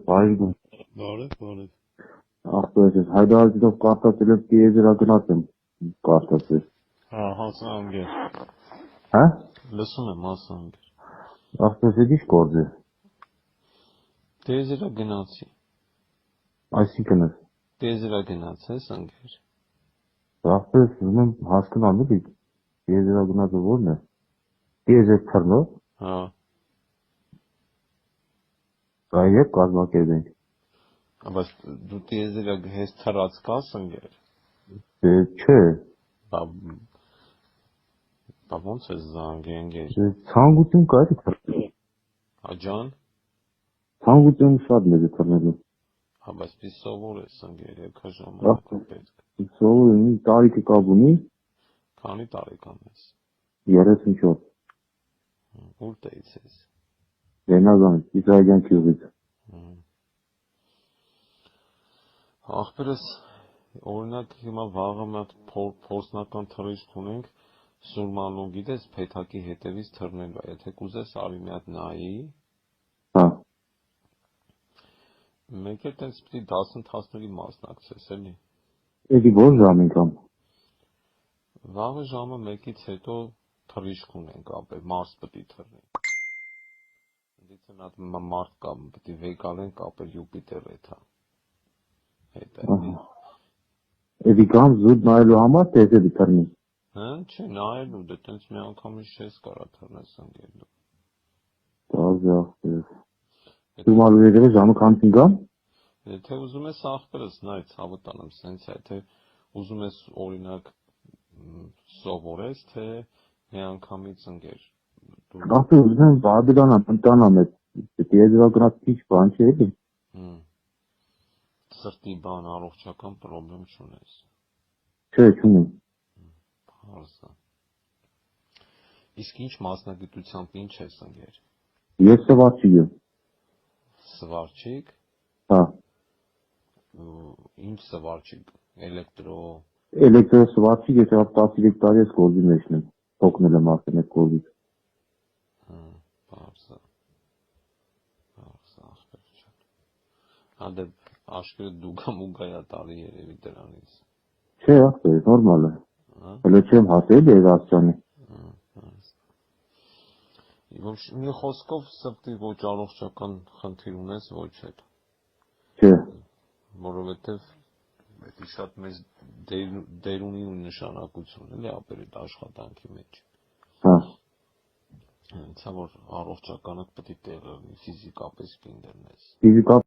Բարև Բարև։ ախպերս ես հայդարարելով կարտացել եմ տիեզերագնաց եմ կարտացել Հա, հասանագիր։ հա Լսում եմ, հասանագիր։ ախպերս ես ինչ գործ է Տիեզերագնացի։ այսինքն Տիեզերագնաց ես անգիր։ ախպերս ուզում եմ հասկանալ էլի տիեզերագնացը ո՞րն է տիեզեր թռնո Հա։ այո կազմակերպենք Բայց դու տիեզերագնաց թռած կաս անգիր։ չէ Բա ոնց ես զանգի անգիր։ ցանկություն կա էլի թռնելու Աջան։ ցանկություն շատ մեծ է թռնելու Հա, բայց պիտի սովորես անգիր, երկու ժամանակ պետք։ սովորի տարիքը կապ ունի Քանի տարեկան ես։ 34 Ուր տեից ես։ Լենագան Իսրայելյան քյուղից Ախպերս օրինակ հիմա վաղը մի հատ փորձնական թռիչք ունենք Սուրմանլուն գիտես փեթակի հետևից թռնելու եթե կուզես արի մի հատ նայի հա մեկ էլ տենց պիտի դասընթացների մասնակցես էլի էլի ո՞ր ժամին կամ վաղը ժամը 1-ից հետո թռիչք ունենք ապեր մարս պիտի թռնենք դիցն հատ մարդ կա պիտի վեկալեն կապել Յուպիտեր էթա հետա էլի կամ զուտ նայելու համար թե էլի թռնի հա չէ նայելու դե տենց մի անգամից չես կարա թռնես անգելու Դու մալուերերը ժամը քանցին գամ Եթե ուզում ես ախպերս նայ ցավը տանեմ սենց է թե ուզում ես օրինակ սովորես թե մի անգամից ընկեր Ախպեր ուզում եմ բադրանամ ընտանամ է տիեզերագնաց քիչ բան չէ էլի Սրտի բան առողջական պրոբլեմ չունես Չէ չունեմ Հարսա Իսկ ինչ մասնագիտությամբ ինչ ես ընկեր Ես սվարչիկ եմ Սվարչիկ Հա Ինչ սվարչիկ Էլեկտրոսվարչիկ ես 13 տարի ես գործի մեջն եմ թողնել եմ արդեն այդ գործից Հարսա ախպեր չան Հանդեպ Աշկերը դուգամուգայա տարի երևի դրանից Չէ ախպեր նորմալ է Հələ չեմ հասել Երասյանի Մի խոսքով սրտի ոչ առողջական խնդիր ունես ոչ էլ Չէ Որովհետև դա շատ մեծ դեր ունի ու նշանակություն էլի ապեր այդ աշխատանքի մեջ Հա Հենց որ առողջականդ պետք է տեղի ֆիզիկապես պինդերնես Ֆիզիկա